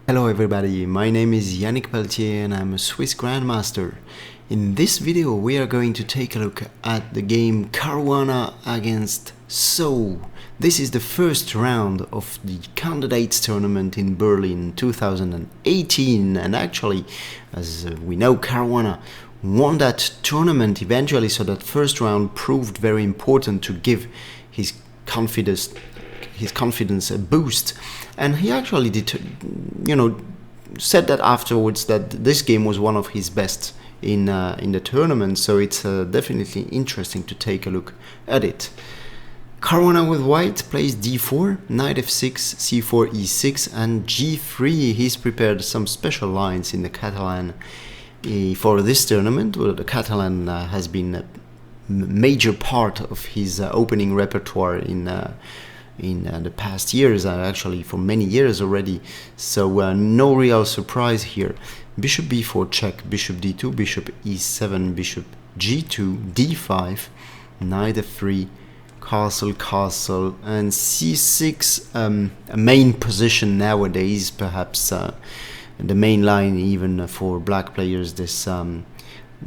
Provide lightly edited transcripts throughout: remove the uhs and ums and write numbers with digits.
Hello everybody, my name is Yannick Pelletier and I'm a Swiss Grandmaster. In this video we are going to take a look at the game Caruana against So. This is the first round of the Candidates Tournament in Berlin 2018, and actually, as we know, Caruana won that tournament eventually, so that first round proved very important to give his confidence a boost. And he actually said that afterwards, that this game was one of his best in the tournament, so it's definitely interesting to take a look at it. Caruana with white plays d4, knight f6, c4, e6 and g3. He's prepared some special lines in the Catalan for this tournament. Well, the Catalan has been a major part of his opening repertoire in the past years, actually for many years already, so no real surprise here. Bishop b4 check, bishop d2, bishop e7, bishop g2, d5, knight f3, castle, and c6, a main position nowadays, perhaps the main line even for black players, this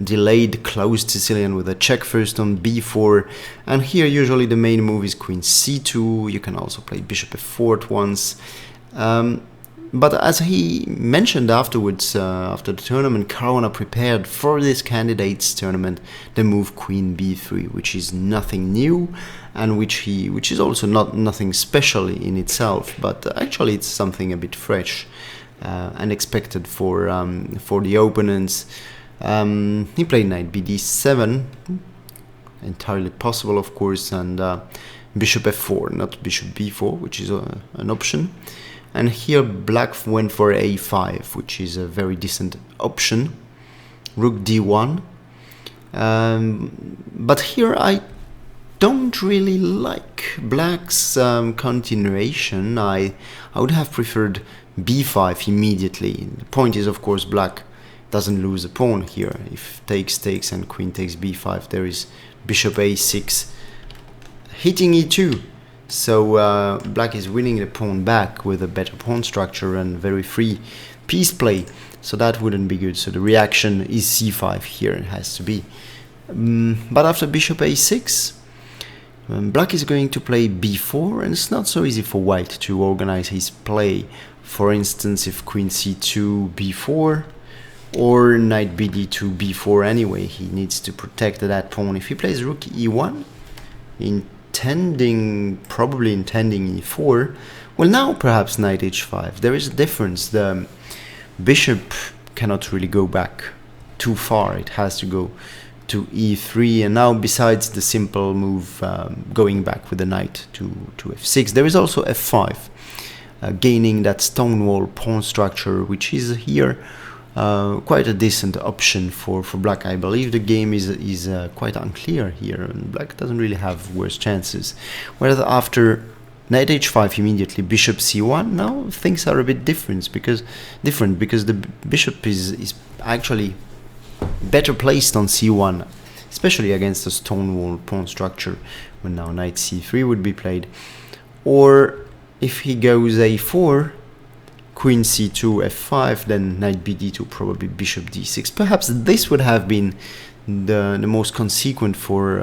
delayed closed Sicilian with a check first on b4, and here usually the main move is queen c2. You can also play bishop f4 at once, but as he mentioned afterwards, after the tournament, Caruana prepared for this Candidates Tournament the move queen b3, which is nothing new and which is also nothing special in itself, but actually it's something a bit fresh, unexpected for the opponents. He played knight bd7, entirely possible of course, and bishop f4, not bishop b4, which is an option. And here black went for a5, which is a very decent option. Rook d1, but here I don't really like black's continuation. I would have preferred b5 immediately. The point is, of course, black doesn't lose a pawn here. If takes and queen takes b5, there is bishop a6 hitting e2, so black is winning the pawn back with a better pawn structure and very free piece play, so that wouldn't be good. So the reaction is c5 here, it has to be. But after bishop a6, black is going to play b4, and it's not so easy for white to organize his play. For instance, if queen c2 b4 or knight bd2 b4, anyway, he needs to protect that pawn. If he plays rook e1, probably intending e4, well, now perhaps knight h5. There is a difference. The bishop cannot really go back too far. It has to go to e3, and now besides the simple move going back with the knight to f6, there is also f5, gaining that stonewall pawn structure, which is here quite a decent option for black. I believe the game is quite unclear here, and black doesn't really have worse chances. Whereas after knight h5 immediately bishop c1, now things are a bit different because the bishop is actually better placed on c1, especially against a stonewall pawn structure, when now knight c3 would be played. Or if he goes a4, queen c2 f5, then knight bd2, probably bishop d6. Perhaps this would have been the most consequent for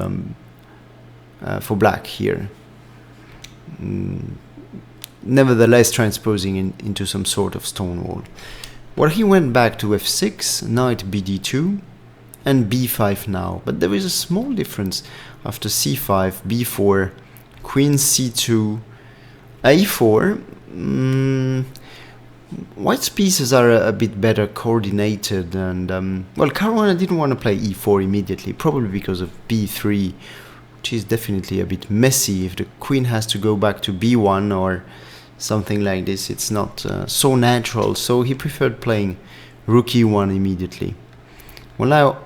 black here. Nevertheless, transposing into some sort of stonewall. Well, he went back to f6, knight bd2, and b5 now. But there is a small difference after c5, b4, queen c2, a4. White's pieces are a bit better coordinated, and well, Caruana didn't want to play e4 immediately, probably because of b3, which is definitely a bit messy. If the queen has to go back to b1 or something like this, it's not so natural, so he preferred playing rook e1 immediately. Well, now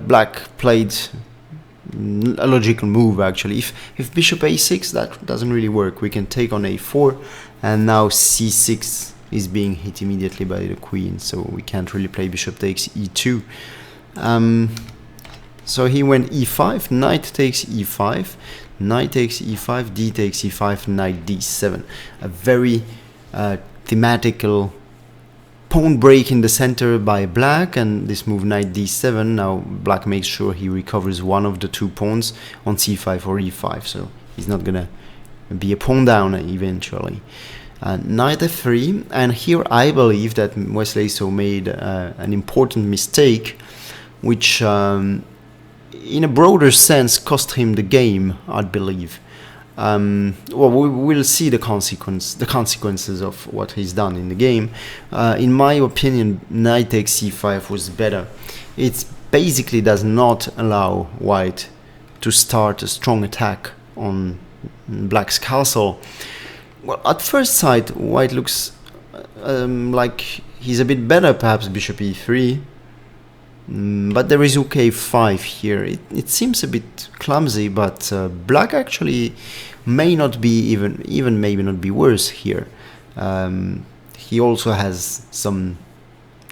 black played a logical move actually. If bishop a6, that doesn't really work. We can take on a4, and now c6 is being hit immediately by the queen, so we can't really play bishop takes e2. So he went e5, knight takes e5, knight takes e5, d takes e5, knight d7. A very thematical pawn break in the center by black, and this move knight d7. Now black makes sure he recovers one of the 2 pawns on c5 or e5, so he's not gonna be a pawn down eventually. Knight f3, and here I believe that Wesley So made an important mistake, which in a broader sense cost him the game, I believe. Well, we will see the consequences of what he's done in the game. In my opinion, knight takes c5 was better. It basically does not allow white to start a strong attack on black's castle. Well, at first sight, white looks like he's a bit better, perhaps bishop e3. But there is rook a5 here. It seems a bit clumsy, but black actually may not be even maybe not be worse here. He also has some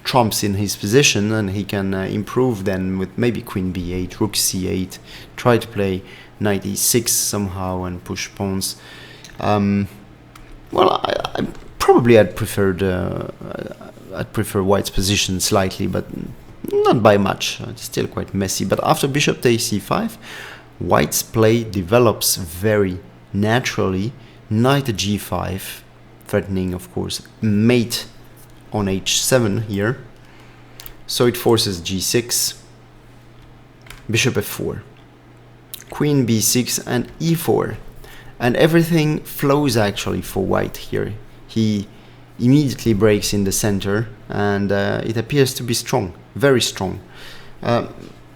trumps in his position, and he can improve then with maybe queen b8, rook c8, try to play knight e6 somehow and push pawns. Well, I'd prefer white's position slightly, but not by much. It's still quite messy. But after bishop takes c5, white's play develops very naturally. Knight to g5, threatening, of course, mate on h7 here. So it forces g6, bishop f4, queen b6, and e4. And everything flows actually for white here. He immediately breaks in the center, and it appears to be strong, very strong.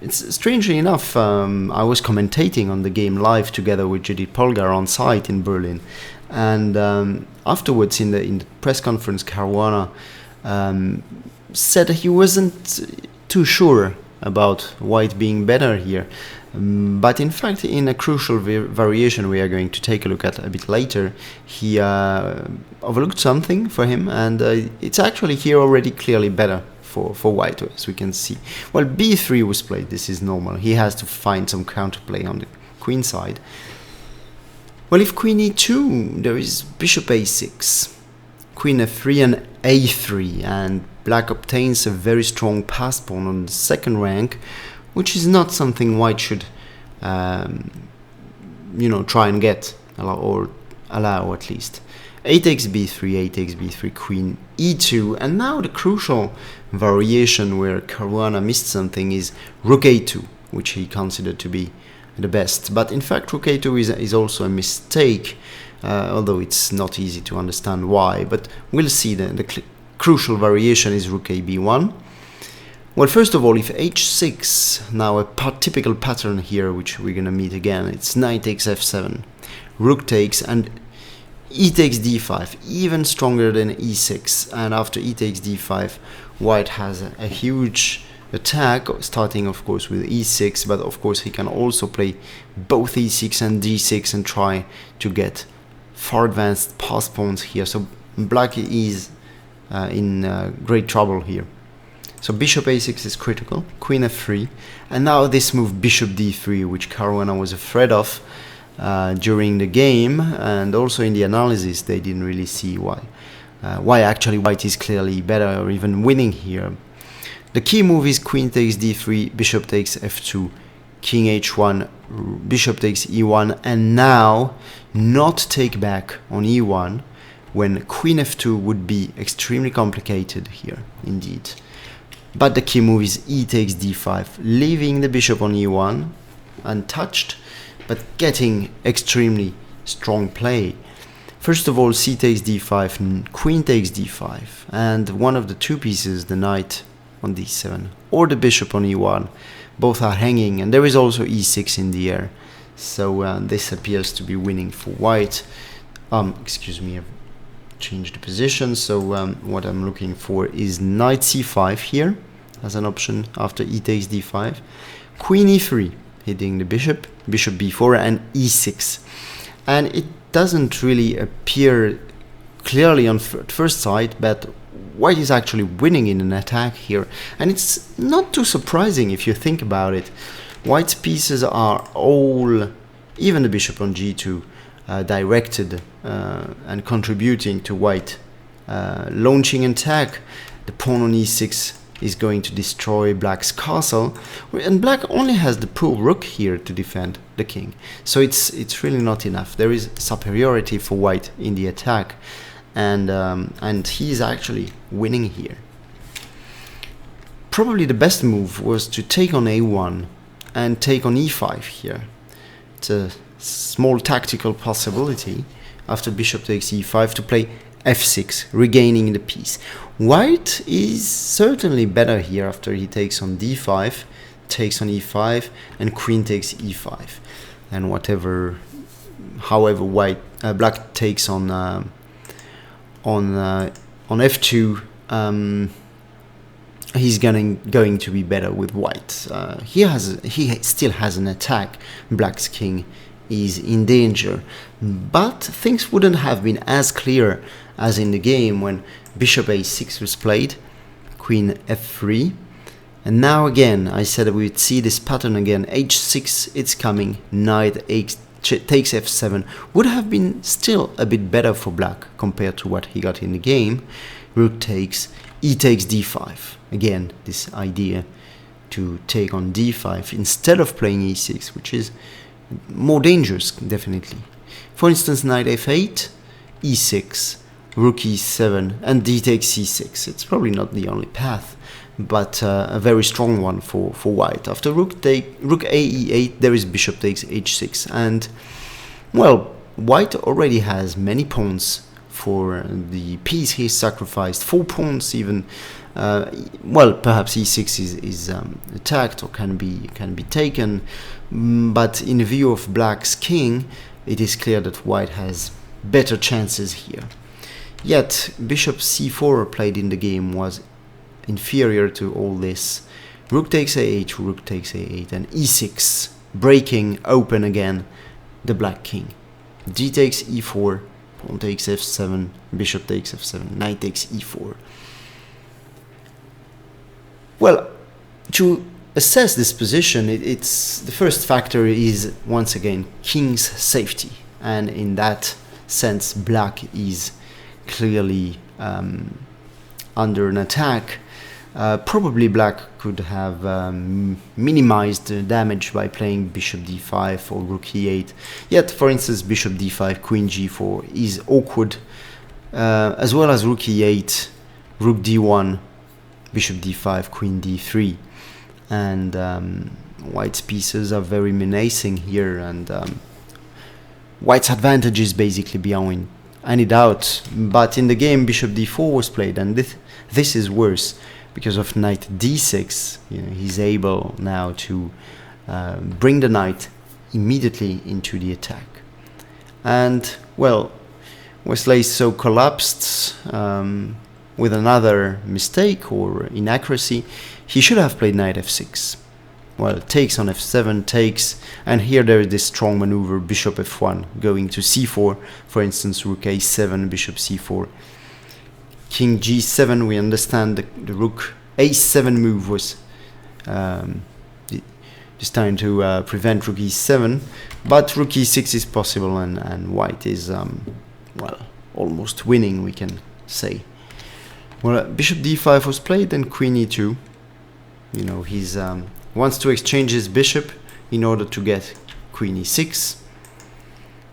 It's strangely enough, I was commentating on the game live together with Judith Polgar on site in Berlin, and afterwards in the press conference, Caruana said he wasn't too sure about white being better here. But in fact, in a crucial variation we are going to take a look at a bit later, he overlooked something for him, and it's actually here already clearly better for white, as we can see. Well, b3 was played. This is normal. He has to find some counterplay on the queen side. Well, if queen e2, there is bishop a6, queen f3 and a3, and black obtains a very strong pass pawn on the second rank, which is not something white should, try and get, or allow at least. A takes b3, a takes b3, queen e2, and now the crucial variation where Caruana missed something is rook a2, which he considered to be the best. But in fact, rook a2 is also a mistake, although it's not easy to understand why. But we'll see. The crucial variation is rook a b1. Well, first of all, if h6, now a typical pattern here, which we're going to meet again, it's knight takes f7, rook takes, and e takes d5, even stronger than e6. And after e takes d5, white has a huge attack, starting of course with e6, but of course he can also play both e6 and d6 and try to get far advanced pass pawns here. So black is in great trouble here. So bishop a6 is critical, queen f3, and now this move bishop d3, which Caruana was afraid of during the game, and also in the analysis they didn't really see why actually white is clearly better or even winning here. The key move is queen takes d3, bishop takes f2, king h1, bishop takes e1, and now not take back on e1, when queen f2 would be extremely complicated here indeed. But the key move is e takes d5, leaving the bishop on e1 untouched, but getting extremely strong play. First of all, c takes d5, queen takes d5, and one of the two pieces, the knight on d7 or the bishop on e1, both are hanging, and there is also e6 in the air. So this appears to be winning for white. Excuse me, I've changed the position. So what I'm looking for is knight c5 here as an option after e takes d5, queen e3 hitting the bishop, bishop b4, and e6. And it doesn't really appear clearly on first sight, but white is actually winning in an attack here, and it's not too surprising if you think about it. White's pieces are all, even the bishop on g2, directed and contributing to white launching attack. The pawn on e6 is going to destroy black's castle, and black only has the poor rook here to defend the king, so it's really not enough. There is superiority for white in the attack, and he's actually winning here. Probably the best move was to take on a1 and take on e5 here. It's a small tactical possibility after bishop takes e5 to play f6, regaining the piece. White is certainly better here after he takes on d5, takes on e5, and queen takes e5, and however black takes on f2, he's going to be better with white. He still has an attack. Black's king is in danger, but things wouldn't have been as clear as in the game when bishop a6 was played, queen f3, and now again I said that we would see this pattern again. h6, it's coming, knight takes f7 would have been still a bit better for black compared to what he got in the game. Rook takes, e takes d5, again this idea to take on d5 instead of playing e6, which is more dangerous definitely. For instance, knight f8, e6, rook e7, and d takes c6. It's probably not the only path, but a very strong one for white. After rook a e8, there is bishop takes h6, and well, white already has many pawns for the piece he sacrificed, 4 pawns even. Well, perhaps e6 is attacked or can be taken, but in view of black's king, it is clear that white has better chances here. Yet bishop c4 played in the game was inferior to all this. Rook takes a8, rook takes a8, and e6, breaking open again the black king. D takes e4, pawn takes f7, bishop takes f7, knight takes e4. Well, to assess this position, it's the first factor is once again king's safety, and in that sense black is clearly under an attack. Probably black could have minimized the damage by playing bishop d5 or rook e8. Yet, for instance, bishop d5, queen g4 is awkward, as well as rook e8, rook d1, bishop d5, queen d3. And white's pieces are very menacing here, and white's advantage is basically beyond any doubt. But in the game, bishop d4 was played, and this is worse because of knight d6. He's able now to bring the knight immediately into the attack. And well, Wesley so collapsed with another mistake or inaccuracy. He should have played knight f6. Well, takes on f7, takes, and here there is this strong maneuver, bishop f1, going to c4, for instance, rook a7, bishop c4, king g7. We understand the rook a7 move was just trying to prevent rook e7, but rook e6 is possible, and white is, well, almost winning, we can say. Well, bishop d5 was played, and queen e2. He's wants to exchange his bishop in order to get queen e6.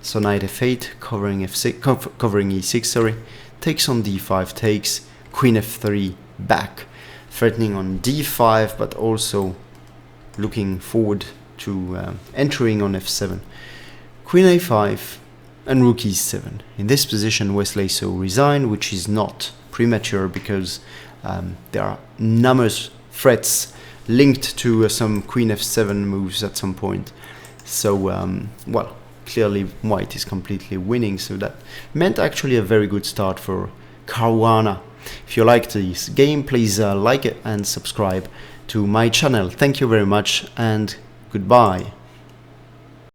So knight f8, covering f6, covering e6. Sorry, takes on d5, takes queen f3 back, threatening on d5, but also looking forward to entering on f7. Queen a5 and rook e7. In this position, Wesley so resigned, which is not premature because there are numerous threats linked to some queen f7 moves at some point. So, well, clearly white is completely winning, so that meant actually a very good start for Caruana. If you liked this game, please like it and subscribe to my channel. Thank you very much, and goodbye.